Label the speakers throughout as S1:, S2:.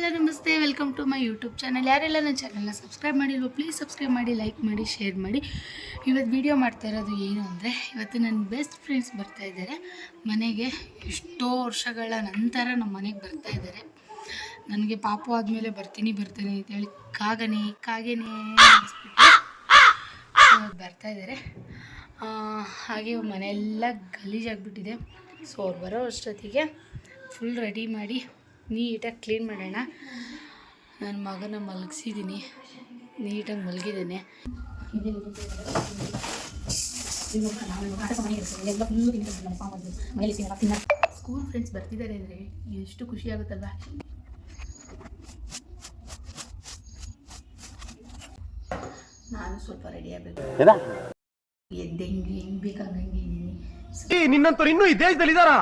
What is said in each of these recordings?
S1: Hello ನಮಸ್ತೆ, welcome to my YouTube channel. ಯಾರೆಲ್ಲ ನನ್ನ ಚಾನಲ್ನ ಸಬ್ಸ್ಕ್ರೈಬ್ ಮಾಡಿಲ್ವೋ ಪ್ಲೀಸ್ ಸಬ್ಸ್ಕ್ರೈಬ್ ಮಾಡಿ, ಲೈಕ್ ಮಾಡಿ, ಶೇರ್ ಮಾಡಿ. ಇವತ್ತು ವೀಡಿಯೋ ಮಾಡ್ತಾ ಇರೋದು ಏನು ಅಂದರೆ, ಇವತ್ತು ನನ್ನ ಬೆಸ್ಟ್ ಫ್ರೆಂಡ್ಸ್ ಬರ್ತಾ ಇದ್ದಾರೆ ಮನೆಗೆ. ಎಷ್ಟೋ ವರ್ಷಗಳ ನಂತರ ನಮ್ಮ ಮನೆಗೆ ಬರ್ತಾ ಇದ್ದಾರೆ. ನನಗೆ ಪಾಪು ಆದಮೇಲೆ ಬರ್ತೀನಿ ಅಂತೇಳಿ ಕಾಗೇನೆ ಬರ್ತಾ ಇದ್ದಾರೆ. ಹಾಗೆ ಮನೆಯೆಲ್ಲ ಗಲೀಜಾಗಿಬಿಟ್ಟಿದೆ. ಸೊ ಅವ್ರು ಬರೋ ಅಷ್ಟೊತ್ತಿಗೆ ಫುಲ್ ರೆಡಿ ಮಾಡಿ ನೀಟಾಗಿ ಕ್ಲೀನ್ ಮಾಡೋಣ. ನನ್ನ ಮಗನ ಮಲಗಿಸಿದ್ದೀನಿ, ನೀಟಾಗಿ ಮಲಗಿದ್ದೇನೆ. ಸ್ಕೂಲ್ ಫ್ರೆಂಡ್ಸ್ ಬರ್ತಿದ್ದಾರೆ ಅಂದರೆ ಎಷ್ಟು ಖುಷಿ ಆಗುತ್ತಲ್ವಾ. ನಾನು ಸ್ವಲ್ಪ ರೆಡಿ ಆಗಬೇಕು. ಎದ್ದು ಹೆಂಗೆ ಬೇಕಾಗಂಗೆ ಇದ್ದೀನಿ.
S2: ನಿನ್ನಂತವ್ರು ಇನ್ನೂ ಈ ದೇಶದಲ್ಲಿ ಇದಾರಾ?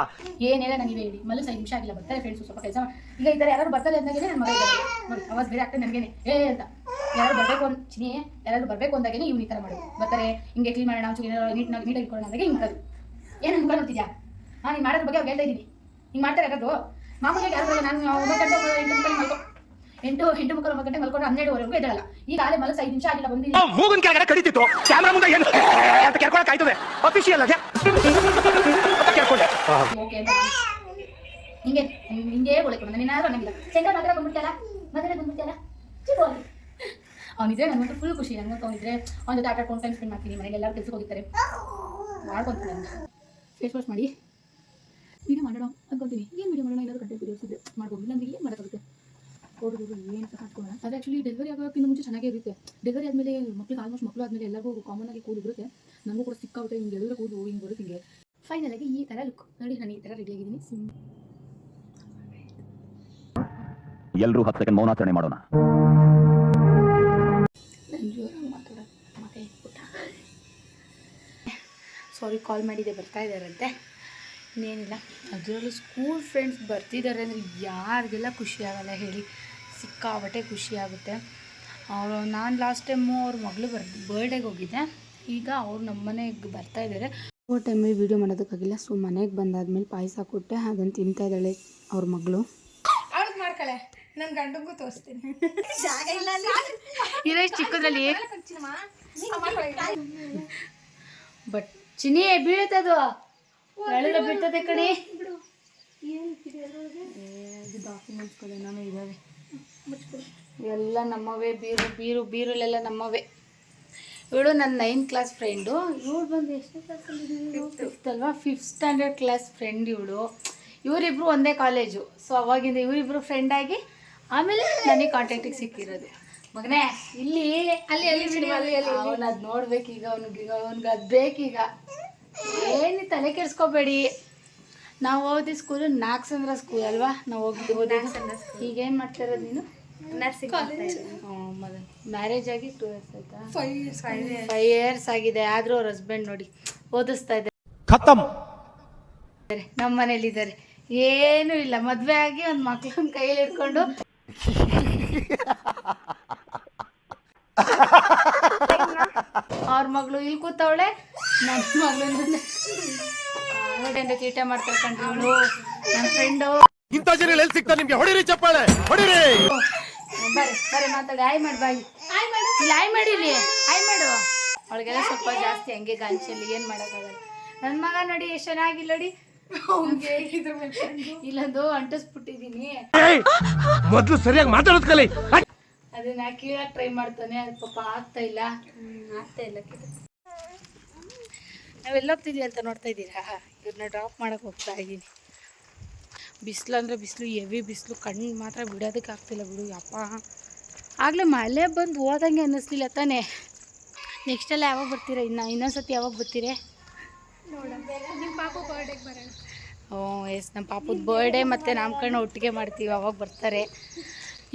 S1: ಏನಿಲ್ಲ, ನನಗೆ ಹೇಳಿ ಮಲಸ 5 ನಿಮಿಷ ಆಗಿಲ್ಲ, ಬರ್ತಾರೆ ಫ್ರೆಂಡ್ಸು. ಸ್ವಲ್ಪ ಕೆಲಸ ಈಗ ಈ ಥರ ಯಾರು ಬರ್ತಾರೆ ಅಂದಾಗೆ ನನ್ನ ಮಗ ಇದ್ದಾರೆ ನೋಡಿ, ಅವಾಜ್ ಬೇರೆ ಆಗ್ತದೆ ನನಗೇನೆ ಅಂತ. ಯಾರು ಬರಬೇಕು ಅಂದಾಗೆ ಇವ್ನು ಈ ಥರ ಮಾಡೋದು. ಬರ್ತಾರೆ ಹಿಂಗೆ ಕ್ಲೀನ್ ಮಾಡೋಣ, ಒಂಚೂರು ನೀಟಾಗಿ ಇಟ್ಕೊಳ್ಳೋಣ ಅಂದಾಗೆ ಹಿಂಗೆ ಮಾಡೋದು. ಏನು ಅನ್ಕೊಂಡು ನೋಡ್ತಿದ್ಯಾ? ನೀನು ಮಾಡೋದ್ರ ಬಗ್ಗೆ ಅವ್ರು ಹೇಳ್ತಾ ಇದ್ದೀನಿ. ಹಿಂಗೆ ಮಾಡ್ತಾರೆ ಯಾರಾದ್ರು ಮಾಮೂಲಿಯಾಗಿ ಯಾರು ಬರಲ್ಲ. ನಾನು 9 ಗಂಟೆ 8 ಮುಕ್ಕಾಲು 9 ಗಂಟೆ ಮಲ್ಕೊಂಡು 12ವರೆಗೂ ಎದ್ದಲ್ಲ. ಈಗ ಆಲೆ ಮಲಸ 5 ನಿಮಿಷ ಆಗಿಲ್ಲ, ಬಂದಿದ್ದೀನಿ.
S2: ಮೂಗನ್ ಕೆಳಗಡೆ ಕಡಿತಿತ್ತು, ಕ್ಯಾಮ್ರಾ ಮುಂದೆ ಏನು ಅಂತ ಕೇಳ್ಕೊಳಕ್ ಆಯ್ತದೆ. ಅಫಿಷಿಯಲ್ ಆಗಿ ಕೇಳ್ಕೊಂಡೆ.
S1: ಓಕೆ ಹಿಂಗೆ ಒಳಕೊಂಡು ನೀನಾದ್ರೂ ಅನ್ನಂಗಿಲ್ಲ. ಶಂಕರ್ ಮಾತ್ರ ಬಂದ್ಬಿಡ್ತಲ್ಲ, ಮತ್ತೆ ಬಂದ್ಬಿಡ್ತಲ್ಲ ಚಿಕ್ಕೋಗಿ. ಅವನಿದ್ರೆ ನನಗಂತೂ ಫುಲ್ ಖುಷಿ. ನನಗಂತೂ ಅವನಿದ್ರೆ ಅವ್ನ ಜೊತೆ ಆಟ ಆಡ್ಕೊಂಡು ಟೈಮ್ ಸ್ಪೆಂಡ್ ಮಾಡ್ತೀನಿ. ಮನೇಲಿ ಎಲ್ಲರೂ ಕೆಲಸಕ್ಕೆ ಹೋಗಿರ್ತಾರೆ, ಮಾಡ್ಕೊತೀನಿ. ನಾನು ಫೇಸ್ ವಾಶ್ ಮಾಡಿ ವೀಡಿಯೋ ಮಾಡೋಣ ಅನ್ಕೊತೀನಿ. ಏನು ವೀಡಿಯೋ ಮಾಡೋಣ? ಏನಾದರೂ ಕಂಟೆಂಟ್ ವೀಡಿಯೋಸ್ ಇದೆ ಮಾಡ್ಬೋದು. ಇಲ್ಲಾಂದ್ರೆ ಏನು ಮಾಡೋಕ್ಕಾಗುತ್ತೆ? ಹೋಗೋದು ಏನು ಹಾಕ್ಕೊಳ್ಳೋಣ. ಅದು ಆ್ಯಕ್ಚುಲಿ ಡೆಲಿವರಿ ಆಗೋಕ್ಕಿಂತ ಮುಂಚೆ ಚೆನ್ನಾಗೇ ಇರುತ್ತೆ. ಡೆಲಿವರಿ ಆದಮೇಲೆ ಮಕ್ಕಳು ಆದಮೇಲೆ ಎಲ್ಲರಿಗೂ ಕಾಮನ್ ಆಗಿ ಕೂದಲು ಬರುತ್ತೆ. ನನಗೂ ಕೂಡ ಸಿಕ್ಕಾಗುತ್ತೆ. ಹಿಂಗೆ ಎಲ್ಲರೂ ಕೂದಲು ಹಿಂಗೆ ಬರುತ್ತೆ. ಹಿಂಗೆ ಫೈನಲ್ ಆಗಿ ಈ ಥರ ಲುಕ್ ನೋಡಿ. ನಾನು ಈ ಥರ ರೆಡಿ ಆಗಿದ್ದೀನಿ.
S3: ಎಲ್ಲರೂ 10 ಸೆಕೆಂಡ್ ಮೌನಾಚರಣೆ ಮಾಡೋಣ.
S1: ಸಾರಿ, ಕಾಲ್ ಮಾಡಿದೆ, ಬರ್ತಾ ಇದ್ದಾರಂತೆ. ಇನ್ನೇನಿಲ್ಲ. ಅದರಲ್ಲೂ ಸ್ಕೂಲ್ ಫ್ರೆಂಡ್ಸ್ ಬರ್ತಿದ್ದಾರೆ ಅಂದರೆ ಯಾರಿಗೆಲ್ಲ ಖುಷಿ ಆಗಲ್ಲ ಹೇಳಿ? ಸಿಕ್ಕಾಬಟ್ಟೆ ಖುಷಿ ಆಗುತ್ತೆ. ನಾನು ಲಾಸ್ಟ್ ಟೈಮು ಅವ್ರ ಮಗಳು ಬರ್ಡೇಗೆ ಹೋಗಿದ್ದೆ. ಈಗ ಅವ್ರು ನಮ್ಮ ಮನೆಗೆ ಬರ್ತಾ ಇದ್ದಾರೆ. ಓ ಟೈಮಲ್ಲಿ ವೀಡಿಯೋ ಮಾಡೋದಕ್ಕಾಗಿಲ್ಲ. ಸೊ ಮನೆಗೆ ಬಂದಾದ್ಮೇಲೆ ಪಾಯಸ ಕೊಟ್ಟೆ, ಅದನ್ನು ತಿಂತಾ ಇದ್ದಾಳೆ ಅವ್ರ ಮಗಳು.
S4: ಅವ್ರಿಗೆ ಮಾಡ್ಕಳೆ, ನನ್ನ ಗಂಡಂಗೂ ತೋರಿಸ್ತೀನಿ.
S1: ಇರೋ ಚಿಕ್ಕದ್ರಲ್ಲಿ ಬಟ್ ಚಿನಿ ಬೀಳುತ್ತದು ಎಳೆಲ್ಲ ಬಿಡ್ತದೆ ಕಣಿ. ಡಾಕ್ಯುಮೆಂಟ್ಸ್ಗಳು ಏನಾನು ಇದ್ದಾವೆ ಎಲ್ಲ ನಮ್ಮವೇ. ಬೀರಲೆಲ್ಲ ನಮ್ಮವೇ. ಇವಳು ನನ್ನ 9th ಕ್ಲಾಸ್ ಫ್ರೆಂಡು. ಇವಳು ಬಂದು ಎಷ್ಟನೇ ಕ್ಲಾಸಲ್ಲಿ? 5th ಅಲ್ವಾ? 5th ಸ್ಟ್ಯಾಂಡರ್ಡ್ ಕ್ಲಾಸ್ ಫ್ರೆಂಡ್ ಇವಳು. ಇವರಿಬ್ಬರು ಒಂದೇ ಕಾಲೇಜು. ಸೊ ಅವಾಗಿಂದ ಇವರಿಬ್ಬರು ಫ್ರೆಂಡ್ ಆಗಿ ಆಮೇಲೆ ನನಗೆ ಕಾಂಟ್ಯಾಕ್ಟಿಗೆ ಸಿಕ್ಕಿರೋದು. ಮಗನೇ ಇಲ್ಲಿ ಅವನು ಅದು ನೋಡ್ಬೇಕೀಗ, ಅವ್ನಿಗೆ ಅದು ಬೇಕೀಗ. ಏನು ತಲೆ ಕೆಡಿಸ್ಕೋಬೇಡಿ. ನಾವು ಓದಿ ಸ್ಕೂಲು ನಾಗಸಂದ್ರ ಸ್ಕೂಲ್ ಅಲ್ವಾ? ನಾವು ಓದಿದ್ದು. ಈಗೇನು ಮಾಡ್ತಾ ಇರೋದು ನೀನು?
S4: ನರ್ಸಿಂಗ್.
S1: ಮ್ಯಾರೇಜ್ ಆಗಿ 2 years ಆಯ್ತಾ? 5 years ಆಗಿದೆ. ಆದರೂ ಅವ್ರ ಹಸ್ಬೆಂಡ್ ನೋಡಿ ಓದಿಸ್ತಾ ಇದ್ದಾರೆ. ನಮ್ಮ ಮನೇಲಿದ್ದಾರೆ. ಏನೂ ಇಲ್ಲ, ಮದುವೆ ಆಗಿ ಒಂದು ಮಕ್ಳನ್ನ ಕೈಯಲ್ಲಿ ಇಟ್ಕೊಂಡು ಅವ್ರ ಮಗಳು ಇಲ್ಲಿ ಕೂತವಳೆ. ನನ್ನ ಮಗಳು ತೀಟೆ ಮಾಡ್ತಾರೆ ಕಂಡ್ರಿ ಇವಳು. ನನ್ನ ಫ್ರೆಂಡು
S2: ಇಂಥ ಜನ ಎಲ್ಲಿ ಸಿಗ್ತಾರೆ ನಿಮ್ಗೆ? ಹೊಡಿರಿ ಚಪ್ಪಾಳೆ, ಹೊಡಿರಿ.
S1: ಬರ್ರಿ ಮಾತಾಡಿ. ಆಯ್ ಮಾಡಿ ಬಾಯಿ ಇಲ್ಲಿ. ಆಯ್ ಮಾಡಿ ಇಲ್ಲಿ, ಆಯ್ ಮಾಡು. ಅವಳಿಗೆಲ್ಲ ಸ್ವಲ್ಪ ಜಾಸ್ತಿ ಹಂಗೆ ಗಾಂಚಲ್ಲಿ. ಏನು ಮಾಡೋಕ್ಕಾಗಲ್ಲ. ನನ್ನ ಮಗ ನೋಡಿ ಎಷ್ಟು ಚೆನ್ನಾಗಿಲ್ಲ ನೋಡಿ. ಇಲ್ಲೊಂದು ಅಂಟಿಸ್ಬಿಟ್ಟಿದ್ದೀನಿ.
S2: ಮೊದಲು ಸರಿಯಾಗಿ ಮಾತಾಡೋದು ಕಲಿ.
S1: ಅದನ್ನ ಕೀಳಕ್ಕೆ ಟ್ರೈ ಮಾಡ್ತಾನೆ. ಅದು ಪಾಪ ಆಗ್ತಾ ಇಲ್ಲ. ನಾವೆಲ್ಲ ಹೋಗ್ತಿದ್ದೀವಿ ಅಂತ ನೋಡ್ತಾ ಇದ್ದೀರಾ? ಇವ್ರನ್ನ ಡ್ರಾಪ್ ಮಾಡೋಕೆ ಹೋಗ್ತಾ ಇದ್ದೀನಿ. ಬಿಸಿಲು ಅಂದರೆ ಬಿಸಿಲು, ಹೆವಿ ಬಿಸಿಲು. ಕಣ್ಣು ಮಾತ್ರ ಬಿಡೋದಕ್ಕೆ ಆಗ್ತಿಲ್ಲ ಬಿಡು. ಯಪ್ಪ, ಆಗಲೇ ಮಳೆ ಬಂದು ಹೋದಂಗೆ ಅನ್ನಿಸ್ಲಿಲ್ಲ ತಾನೇ. ನೆಕ್ಸ್ಟೆಲ್ಲ ಯಾವಾಗ ಬರ್ತೀರಾ? ಇನ್ನೊಂದ್ಸತಿ ಯಾವಾಗ ಬರ್ತೀರಾ?
S4: ನಿಮ್ಮ ಪಾಪು ಬರ್ಡೇಗೆ ಬರೋಣ.
S1: ಎಸ್, ನಮ್ಮ ಪಾಪದ ಬರ್ಡೇ ಮತ್ತು ನಾಮಕರಣ ಒಟ್ಟಿಗೆ ಮಾಡ್ತೀವಿ. ಅವಾಗ ಬರ್ತಾರೆ.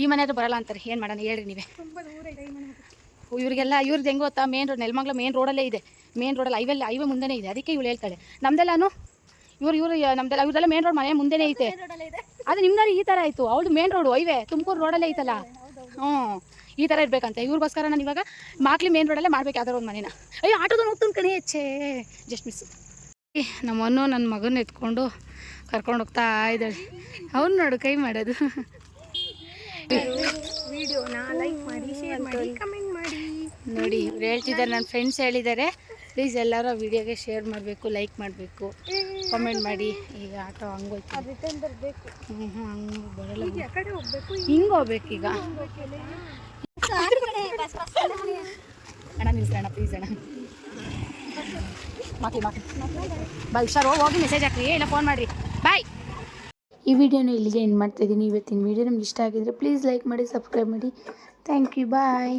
S1: ಈ ಮನೆ ಹತ್ರ ಬರೋಲ್ಲ ಅಂತಾರೆ. ಏನು ಮಾಡೋಣ ಹೇಳ್ರಿ ನೀವೇ?
S4: ತುಂಬ ದೂರ ಇದೆ ಈ ಮನೆ.
S1: ಇವ್ರಿಗೆಲ್ಲ ಇವ್ರದ್ದು ಹೆಂಗೆ ಗೊತ್ತಾ? ಮೇನ್ ರೋಡ್, ನೆಲಮಂಗಲ ಮೇನ್ ರೋಡಲ್ಲೇ ಇದೆ. ಮೇನ್ ರೋಡಲ್ಲಿ ಹೈವೇ ಮುಂದೆನೇ ಇದೆ. ಅದಕ್ಕೆ ಇವಳು ಹೇಳ್ತಾಳೆ ನಮ್ದೆಲ್ಲಾನು ನಮ್ದೆಲ್ಲ ಇವ್ರದೆಲ್ಲ ಮೇನ್ ರೋಡ್ ಮನೆ ಮುಂದೆನೇ ಐತೆ. ಅದು ನಿಮ್ದಾರು ಈ ಥರ ಆಯಿತು. ಅವಳು ಮೇನ್ ರೋಡು ಹೈವೇ ತುಮಕೂರು ರೋಡಲ್ಲೇ ಐತಲ್ಲ. ಈ ಥರ ಇರಬೇಕಂತ. ಇವ್ರಿಗೋಸ್ಕರ ನಾನು ಇವಾಗ ಮಾಕ್ಲಿ ಮೇನ್ ರೋಡಲ್ಲೇ ಮಾಡ್ಬೇಕು ಯಾವ್ದಾರು ಒಂದು ಮನೇನ. ಅಯ್ಯೋ ಆಟೋದನ್ನು ಹೋಗ್ತಾನೆ ಕಣಿ. Just miss. ನಮ್ಮನ್ನು ನನ್ನ ಮಗನ ಎತ್ಕೊಂಡು ಕರ್ಕೊಂಡು ಹೋಗ್ತಾ ಇದ್ದಾಳೆ. ಅವ್ನು ನೋಡು ಕೈ ಮಾಡೋದು. ಹ್ಯಾಪಿ.
S4: ವಿಡಿಯೋನ ಲೈಕ್ ಮಾಡಿ, ಶೇರ್ ಮಾಡಿ, ಕಮೆಂಟ್ ಮಾಡಿ.
S1: ನೋಡಿ ಇವ್ರು ಹೇಳ್ತಿದ್ದಾರೆ, ನನ್ನ ಫ್ರೆಂಡ್ಸ್ ಹೇಳಿದ್ದಾರೆ, ಪ್ಲೀಸ್ ಎಲ್ಲರೂ ವಿಡಿಯೋಗೆ ಶೇರ್ ಮಾಡಬೇಕು, ಲೈಕ್ ಮಾಡಬೇಕು, ಕಮೆಂಟ್ ಮಾಡಿ. ಈಗ ಆಟೋ ಹಂಗೋಯ್ತು.
S4: ರಿಟರ್ನ್ ಬರಬೇಕು.
S1: ಹಂಗೆ ಬರಲ್ಲ.
S4: ಈಗ ಕಡೆ ಹೋಗ್ಬೇಕು.
S1: ಹಿಂಗೆ ಹೋಗ್ಬೇಕೀಗ. ಅಣ್ಣ ನಿಲ್ಸೋಣ ಪ್ಲೀಸ್ ಅಣ್ಣ. ಮಾತಿ ಬಾಯ್, ಹುಷಾರು, ಹೋಗಿ ಮೆಸೇಜ್ ಹಾಕ್ರಿ, ಇಲ್ಲ ಫೋನ್ ಮಾಡಿರಿ, ಬಾಯ್. ಈ ವಿಡಿಯೋನ ಇಲ್ಲಿಗೆ ಎಂಡ್ ಮಾಡ್ತಾಯಿದ್ದೀನಿ. ಇವತ್ತಿನ ವಿಡಿಯೋ ನಿಮ್ಗೆ ಇಷ್ಟ ಆಗಿದ್ರೆ ಪ್ಲೀಸ್ ಲೈಕ್ ಮಾಡಿ, ಸಬ್ಸ್ಕ್ರೈಬ್ ಮಾಡಿ. Thank you, bye.